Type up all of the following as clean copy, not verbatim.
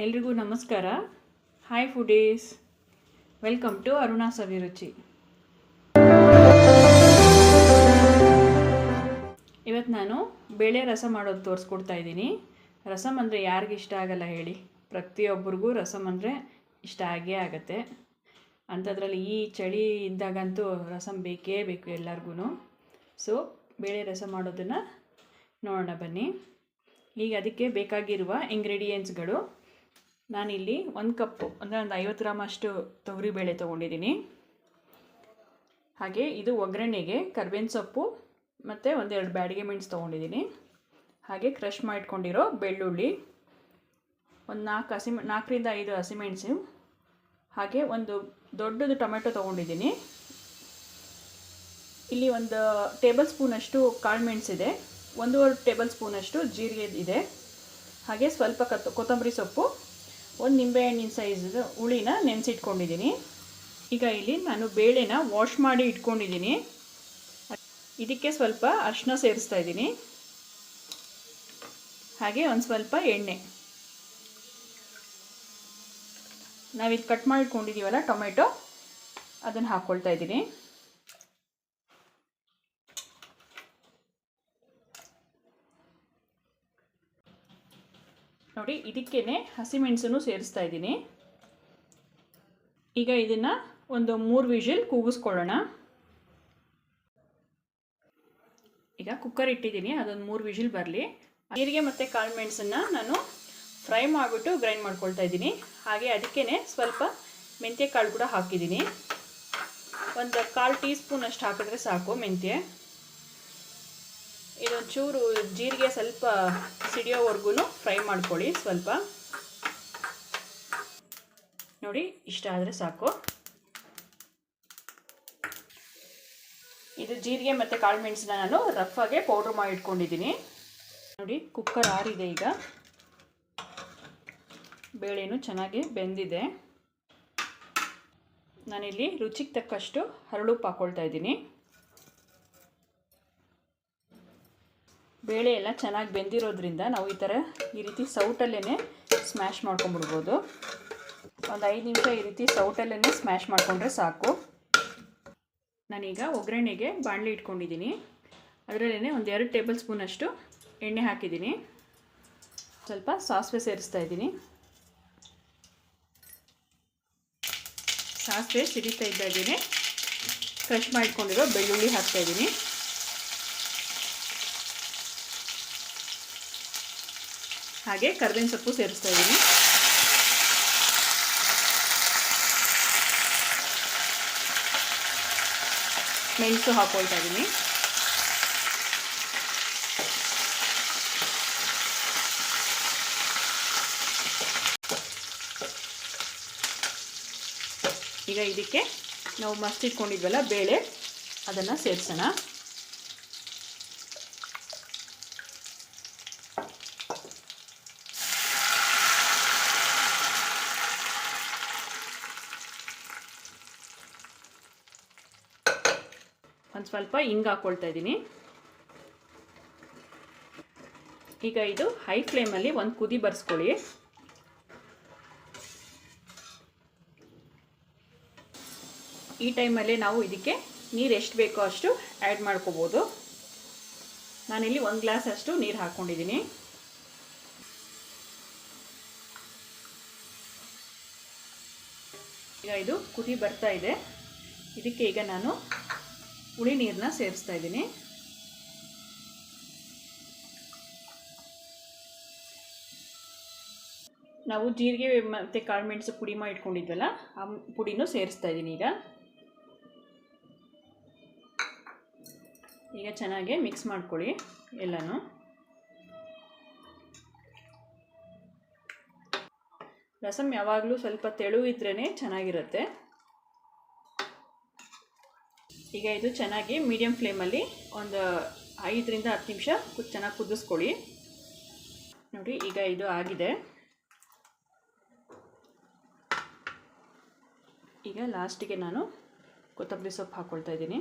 ಎಲ್ರಿಗೂ ನಮಸ್ಕಾರ. Hi foodies, welcome to Aruna Saviruchi. ಇವತ್ತು ನಾನು ಬೇಳೆ ರಸಂ ಮಾಡೋದು ತೋರಿಸ್ಕೊಡ್ತಾ ಇದ್ದೀನಿ. ರಸಂ ಅಂದರೆ ಯಾರಿಗೆ ಇಷ್ಟ ಆಗಲ್ಲ ಹೇಳಿ? ಪ್ರತಿಯೊಬ್ಬರಿಗೂ ರಸಂ ಅಂದರೆ ಇಷ್ಟ ಆಗೇ ಆಗುತ್ತೆ. ಅಂಥದ್ರಲ್ಲಿ ಈ ಚಳಿ ಇದ್ದಾಗಂತೂ ರಸಂ ಬೇಕೇ ಬೇಕು ಎಲ್ಲರಿಗೂ. ಸೊ ಬೇಳೆ ರಸಂ ಮಾಡೋದನ್ನು ನೋಡೋಣ ಬನ್ನಿ. ಈಗ ಅದಕ್ಕೆ ಬೇಕಾಗಿರುವ ಇಂಗ್ರೀಡಿಯೆಂಟ್ಸ್ಗಳು, ನಾನಿಲ್ಲಿ 1 ಕಪ್ಪು ಅಂದರೆ ಒಂದು 50 ಗ್ರಾಮ್ ಅಷ್ಟು ತೊಗರಿಬೇಳೆ ತೊಗೊಂಡಿದ್ದೀನಿ. ಹಾಗೆ ಇದು ಒಗ್ಗರಣೆಗೆ ಕರ್ಬೇವಿನ ಸೊಪ್ಪು ಮತ್ತು 1-2 ಬ್ಯಾಡಿಗೆ ಮೆಣಸು ತೊಗೊಂಡಿದ್ದೀನಿ. ಹಾಗೆ ಕ್ರಷ್ ಮಾಡಿಟ್ಕೊಂಡಿರೋ ಬೆಳ್ಳುಳ್ಳಿ, ಒಂದು 4ರಿಂದ 5 ಹಸಿಮೆಣಸು, ಹಾಗೆ ಒಂದು ದೊಡ್ಡದು ಟೊಮೆಟೊ ತೊಗೊಂಡಿದ್ದೀನಿ. ಇಲ್ಲಿ 1 ಟೇಬಲ್ ಸ್ಪೂನಷ್ಟು ಕಾಳು ಮೆಣಸಿದೆ, 1.5 ಟೇಬಲ್ ಸ್ಪೂನಷ್ಟು ಜೀರಿಗೆ ಇದೆ. ಹಾಗೆ ಸ್ವಲ್ಪ ಕೊತ್ತಂಬರಿ ಸೊಪ್ಪು, 1 ನಿಂಬೆಹಣ್ಣಿನ ಸೈಜ್ ಹುಳಿನ ನೆನೆಸಿಟ್ಕೊಂಡಿದ್ದೀನಿ. ಈಗ ಇಲ್ಲಿ ನಾನು ಬೇಳೆನ ವಾಶ್ ಮಾಡಿ ಇಟ್ಕೊಂಡಿದ್ದೀನಿ. ಇದಕ್ಕೆ ಸ್ವಲ್ಪ ಅರಿಶಿನ ಸೇರಿಸ್ತಾ ಇದ್ದೀನಿ. ಹಾಗೆ ಒಂದು ಸ್ವಲ್ಪ ಎಣ್ಣೆ. ನಾವಿದು ಕಟ್ ಮಾಡಿಟ್ಕೊಂಡಿದ್ದೀವಲ್ಲ ಟೊಮೆಟೊ, ಅದನ್ನು ಹಾಕ್ಕೊಳ್ತಾ ಇದ್ದೀನಿ. ನೋಡಿ, ಇದಕ್ಕೇ ಹಸಿಮೆಣಸನ್ನು ಸೇರಿಸ್ತಾ ಇದ್ದೀನಿ. ಈಗ ಇದನ್ನು ಒಂದು 3 ವಿಷಲ್ ಕೂಗಿಸ್ಕೊಳ್ಳೋಣ. ಈಗ ಕುಕ್ಕರ್ ಇಟ್ಟಿದ್ದೀನಿ, ಅದೊಂದು 3 ವಿಷಲ್ ಬರಲಿ. ಜೀರಿಗೆ ಮತ್ತು ಕಾಳು ಮೆಣಸನ್ನು ನಾನು ಫ್ರೈ ಮಾಡಿಬಿಟ್ಟು ಗ್ರೈಂಡ್ ಮಾಡ್ಕೊಳ್ತಾ ಇದ್ದೀನಿ. ಹಾಗೆ ಅದಕ್ಕೇ ಸ್ವಲ್ಪ ಮೆಂತ್ಯ ಕಾಳು ಕೂಡ ಹಾಕಿದ್ದೀನಿ. ಒಂದು 1/4 ಟೀ ಸ್ಪೂನ್ ಅಷ್ಟು ಹಾಕಿದ್ರೆ ಸಾಕು ಮೆಂತ್ಯ. ಇದೊಂದು ಚೂರು ಜೀರಿಗೆ ಸ್ವಲ್ಪ ಸಿಡಿಯೋವರೆಗೂ ಫ್ರೈ ಮಾಡ್ಕೊಳ್ಳಿ ಸ್ವಲ್ಪ. ನೋಡಿ, ಇಷ್ಟ ಆದರೆ ಸಾಕು. ಇದು ಜೀರಿಗೆ ಮತ್ತು ಕಾಳು ಮೆಣಸನ್ನ ನಾನು ರಫಾಗೆ ಪೌಡ್ರ್ ಮಾಡಿ ಇಟ್ಕೊಂಡಿದ್ದೀನಿ. ನೋಡಿ, ಕುಕ್ಕರ್ ಆರಿದೆ. ಈಗ ಬೇಳೆನೂ ಚೆನ್ನಾಗಿ ಬೆಂದಿದೆ. ನಾನಿಲ್ಲಿ ರುಚಿಗೆ ತಕ್ಕಷ್ಟು ಹರಳುಪ್ಪು ಹಾಕ್ಕೊಳ್ತಾ ಇದ್ದೀನಿ. ಬೇಳೆ ಎಲ್ಲ ಚೆನ್ನಾಗಿ ಬೆಂದಿರೋದ್ರಿಂದ ನಾವು ಈ ರೀತಿ ಸೌಟಲ್ಲೇ ಸ್ಮ್ಯಾಶ್ ಮಾಡ್ಕೊಂಬಿಡ್ಬೋದು. ಒಂದು 5 ನಿಮಿಷ ಈ ರೀತಿ ಸೌಟಲ್ಲೇ ಸ್ಮ್ಯಾಶ್ ಮಾಡಿಕೊಂಡ್ರೆ ಸಾಕು. ನಾನೀಗ ಒಗ್ಗರಣೆಗೆ ಬಾಣಲಿ ಇಟ್ಕೊಂಡಿದ್ದೀನಿ. ಅದರಲ್ಲೇ 1-2 ಟೇಬಲ್ ಸ್ಪೂನಷ್ಟು ಎಣ್ಣೆ ಹಾಕಿದ್ದೀನಿ. ಸ್ವಲ್ಪ ಸಾಸಿವೆ ಸೇರಿಸ್ತಾ ಇದ್ದೀನಿ. ಸಾಸಿವೆ ಸಿಡಿತಾ ಇದ್ದಾಗೇ ಕ್ರಷ್ ಮಾಡಿಕೊಂಡಿರೋ ಬೆಳ್ಳುಳ್ಳಿ ಹಾಕ್ತಾಯಿದ್ದೀನಿ. ಹಾಗೆ ಕರ್ಬೇವಿನ ಸೊಪ್ಪು ಸೇರಿಸ್ತಾ ಇದ್ದೀನಿ. ಮೆಣಸು ಹಾಕ್ಕೊಳ್ತಾ ಇದ್ದೀನಿ. ಈಗ ಇದಕ್ಕೆ ನಾವು ಮಸ್ತಿಟ್ಕೊಂಡಿದ್ವಲ್ಲ ಬೇಳೆ, ಅದನ್ನು ಸೇರಿಸೋಣ. ಒಂದು ಸ್ವಲ್ಪ ಹಿಂಗೆ ಹಾಕ್ಕೊಳ್ತಾ ಇದ್ದೀನಿ. ಈಗ ಇದು ಹೈ ಫ್ಲೇಮಲ್ಲಿ ಒಂದು ಕುದಿ ಬರ್ಸ್ಕೊಳ್ಳಿ. ಈ ಟೈಮಲ್ಲೇ ನಾವು ಇದಕ್ಕೆ ನೀರು ಎಷ್ಟು ಬೇಕೋ ಅಷ್ಟು ಆ್ಯಡ್ ಮಾಡ್ಕೋಬೋದು. ನಾನಿಲ್ಲಿ 1 ಗ್ಲಾಸ್ ಅಷ್ಟು ನೀರು ಹಾಕ್ಕೊಂಡಿದ್ದೀನಿ. ಈಗ ಇದು ಕುದಿ ಬರ್ತಾ ಇದೆ. ಇದಕ್ಕೆ ಈಗ ನಾನು ಹುಳಿ ನೀರನ್ನ ಸೇರಿಸ್ತಾ ಇದ್ದೀನಿ. ನಾವು ಜೀರಿಗೆ ಮತ್ತು ಕಾಳು ಮೆಣಸು ಪುಡಿ ಮಾಡಿ ಇಟ್ಕೊಂಡಿದ್ವಲ್ಲ, ಆ ಪುಡಿನೂ ಸೇರಿಸ್ತಾ ಇದ್ದೀನಿ. ಈಗ ಚೆನ್ನಾಗಿ ಮಿಕ್ಸ್ ಮಾಡ್ಕೊಳ್ಳಿ ಎಲ್ಲನೂ. ರಸಂ ಯಾವಾಗಲೂ ಸ್ವಲ್ಪ ತೆಳು ಇದ್ರೇ ಚೆನ್ನಾಗಿರುತ್ತೆ. ಈಗ ಇದು ಚೆನ್ನಾಗಿ ಮೀಡಿಯಮ್ ಫ್ಲೇಮಲ್ಲಿ ಒಂದು 5ರಿಂದ 10 ನಿಮಿಷ ಚೆನ್ನಾಗಿ ಕುದಿಸ್ಕೊಳ್ಳಿ. ನೋಡಿ, ಈಗ ಇದು ಆಗಿದೆ. ಈಗ ಲಾಸ್ಟಿಗೆ ನಾನು ಕೊತ್ತಂಬರಿ ಸೊಪ್ಪು ಹಾಕ್ಕೊಳ್ತಾ ಇದ್ದೀನಿ.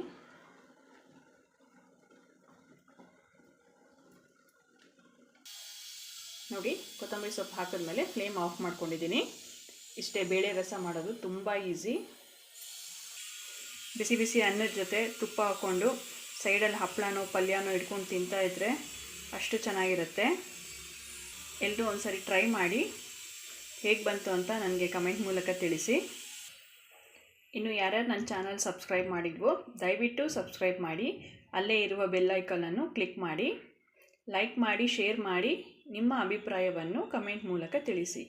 ನೋಡಿ, ಕೊತ್ತಂಬರಿ ಸೊಪ್ಪು ಹಾಕಿದ್ಮೇಲೆ ಫ್ಲೇಮ್ ಆಫ್ ಮಾಡ್ಕೊಂಡಿದ್ದೀನಿ. ಇಷ್ಟೇ, ಬೇಳೆ ರಸ ಮಾಡೋದು ತುಂಬ ಈಸಿ. ಬಿಸಿ ಬಿಸಿ ಅನ್ನದ ಜೊತೆ ತುಪ್ಪ ಹಾಕ್ಕೊಂಡು ಸೈಡಲ್ಲಿ ಹಪ್ಪಳನೋ ಪಲ್ಯನೋ ಇಟ್ಕೊಂಡು ತಿಂತಾಯಿದ್ರೆ ಅಷ್ಟು ಚೆನ್ನಾಗಿರುತ್ತೆ. ಎಲ್ಲರೂ ಒಂದ್ಸರಿ ಟ್ರೈ ಮಾಡಿ ಹೇಗೆ ಬಂತು ಅಂತ ನನಗೆ ಕಮೆಂಟ್ ಮೂಲಕ ತಿಳಿಸಿ. ಇನ್ನು ಯಾರ್ಯಾರು ನನ್ನ ಚಾನಲ್ ಸಬ್ಸ್ಕ್ರೈಬ್ ಮಾಡಿದ್ವೋ ದಯವಿಟ್ಟು ಸಬ್ಸ್ಕ್ರೈಬ್ ಮಾಡಿ, ಅಲ್ಲೇ ಇರುವ ಬೆಲ್ ಐಕಾನನ್ನು ಕ್ಲಿಕ್ ಮಾಡಿ, ಲೈಕ್ ಮಾಡಿ, ಶೇರ್ ಮಾಡಿ, ನಿಮ್ಮ ಅಭಿಪ್ರಾಯವನ್ನು ಕಮೆಂಟ್ ಮೂಲಕ ತಿಳಿಸಿ.